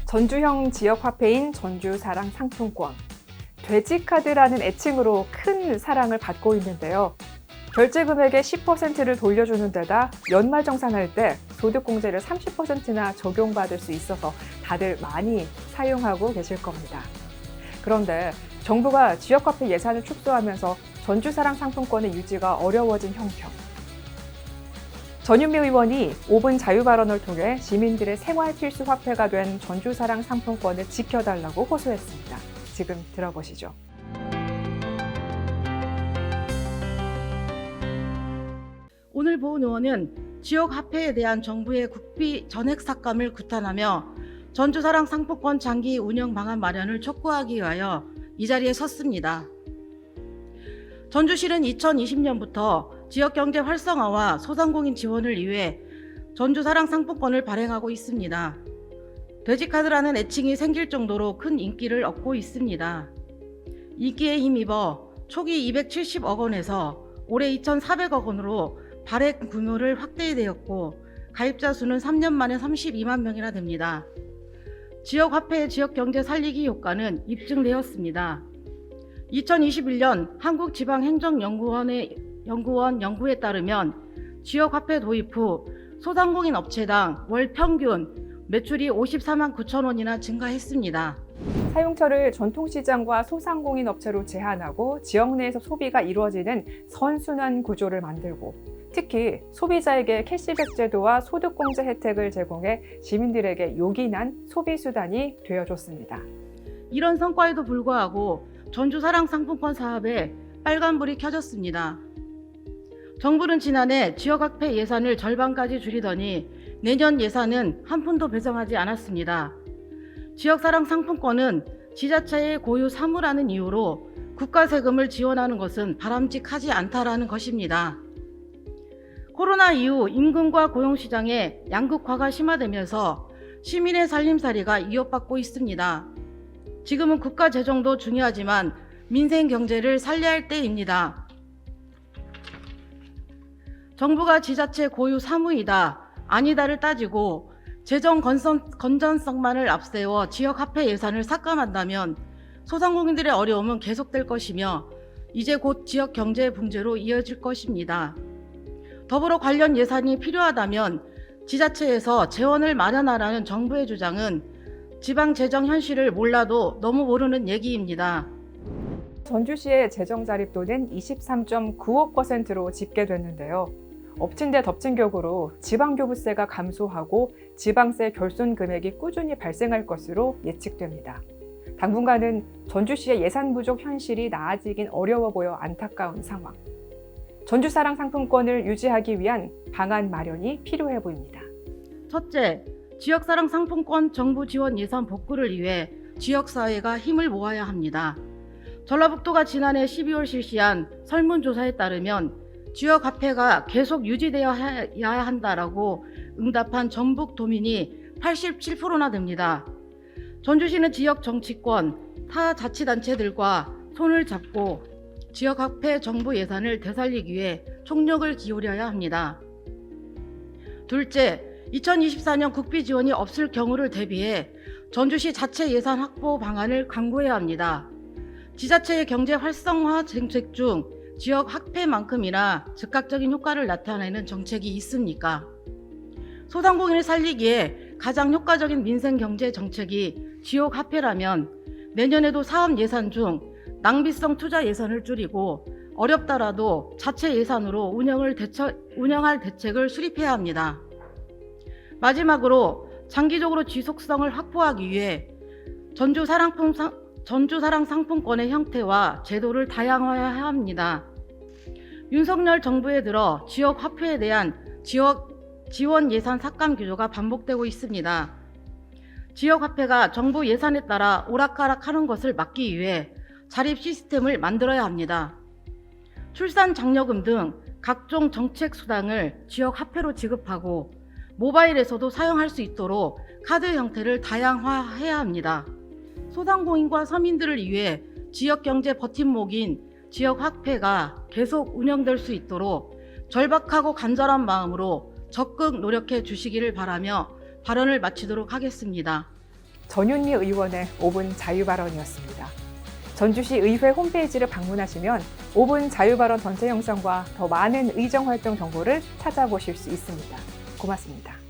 전주형 지역화폐인 전주사랑 상품권. 돼지카드라는 애칭으로 큰 사랑을 받고 있는데요. 결제 금액의 10%를 돌려주는 데다 연말정산할 때 소득공제를 30%나 적용받을 수 있어서 다들 많이 사용하고 계실 겁니다. 그런데 정부가 지역화폐 예산을 축소하면서 전주사랑 상품권의 유지가 어려워진 형편. 전윤미 의원이 5분 자유발언을 통해 시민들의 생활 필수 화폐가 된 전주사랑 상품권을 지켜달라고 호소했습니다. 지금 들어보시죠. 오늘 보은 의원은 지역 화폐에 대한 정부의 국비 전액 삭감을 규탄하며 전주사랑 상품권 장기 운영 방안 마련을 촉구하기 위하여 이 자리에 섰습니다. 전주시는 2020년부터 지역경제 활성화와 소상공인 지원을 위해 전주사랑 상품권을 발행하고 있습니다. 돼지카드라는 애칭이 생길 정도로 큰 인기를 얻고 있습니다. 인기에 힘입어 초기 270억 원에서 올해 2,400억 원으로 발행 규모를 확대되었고 가입자 수는 3년 만에 32만 명이나 됩니다. 지역화폐의 지역경제 살리기 효과는 입증되었습니다. 2021년 한국지방행정연구원 연구에 따르면 지역화폐 도입 후 소상공인 업체당 월 평균 매출이 54만 9천 원이나 증가했습니다. 사용처를 전통시장과 소상공인 업체로 제한하고 지역 내에서 소비가 이루어지는 선순환 구조를 만들고 특히 소비자에게 캐시백 제도와 소득공제 혜택을 제공해 시민들에게 요긴한 소비수단이 되어줬습니다. 이런 성과에도 불구하고 전주사랑 상품권 사업에 빨간불이 켜졌습니다. 정부는 지난해 지역화폐 예산을 절반까지 줄이더니 내년 예산은 한 푼도 배정하지 않았습니다. 지역사랑 상품권은 지자체의 고유 사무라는 이유로 국가 세금을 지원하는 것은 바람직하지 않다라는 것입니다. 코로나 이후 임금과 고용시장의 양극화가 심화되면서 시민의 살림살이가 위협받고 있습니다. 지금은 국가 재정도 중요하지만 민생 경제를 살려야 할 때입니다. 정부가 지자체 고유 사무이다, 아니다를 따지고 재정 건전성만을 앞세워 지역화폐 예산을 삭감한다면 소상공인들의 어려움은 계속될 것이며 이제 곧 지역 경제 붕괴로 이어질 것입니다. 더불어 관련 예산이 필요하다면 지자체에서 재원을 마련하라는 정부의 주장은 지방 재정 현실을 몰라도 너무 모르는 얘기입니다. 전주시의 재정 자립도는 23.95%로 집계됐는데요. 엎친 데 덮친 격으로 지방교부세가 감소하고 지방세 결손 금액이 꾸준히 발생할 것으로 예측됩니다. 당분간은 전주시의 예산 부족 현실이 나아지긴 어려워 보여 안타까운 상황. 전주사랑 상품권을 유지하기 위한 방안 마련이 필요해 보입니다. 첫째, 지역사랑 상품권 정부 지원 예산 복구를 위해 지역사회가 힘을 모아야 합니다. 전라북도가 지난해 12월 실시한 설문조사에 따르면 지역화폐가 계속 유지되어야 한다라고 응답한 전북도민이 87%나 됩니다. 전주시는 지역 정치권, 타 자치단체들과 손을 잡고 지역화폐 정부 예산을 되살리기 위해 총력을 기울여야 합니다. 둘째, 2024년 국비 지원이 없을 경우를 대비해 전주시 자체 예산 확보 방안을 강구해야 합니다. 지자체의 경제 활성화 정책 중 지역 화폐만큼이나 즉각적인 효과를 나타내는 정책이 있습니까? 소상공인을 살리기에 가장 효과적인 민생 경제 정책이 지역 화폐라면 내년에도 사업 예산 중 낭비성 투자 예산을 줄이고 어렵더라도 자체 예산으로 운영할 대책을 수립해야 합니다. 마지막으로 장기적으로 지속성을 확보하기 위해 전주사랑 상품권의 형태와 제도를 다양화해야 합니다. 윤석열 정부에 들어 지역 화폐에 대한 지원 예산 삭감 기조가 반복되고 있습니다. 지역 화폐가 정부 예산에 따라 오락가락하는 것을 막기 위해 자립 시스템을 만들어야 합니다. 출산 장려금 등 각종 정책 수당을 지역 화폐로 지급하고 모바일에서도 사용할 수 있도록 카드 형태를 다양화해야 합니다. 소상공인과 서민들을 위해 지역경제 버팀목인 지역화폐가 계속 운영될 수 있도록 절박하고 간절한 마음으로 적극 노력해 주시기를 바라며 발언을 마치도록 하겠습니다. 전윤미 의원의 5분 자유발언이었습니다. 전주시 의회 홈페이지를 방문하시면 5분 자유발언 전체 영상과 더 많은 의정활동 정보를 찾아보실 수 있습니다. 고맙습니다.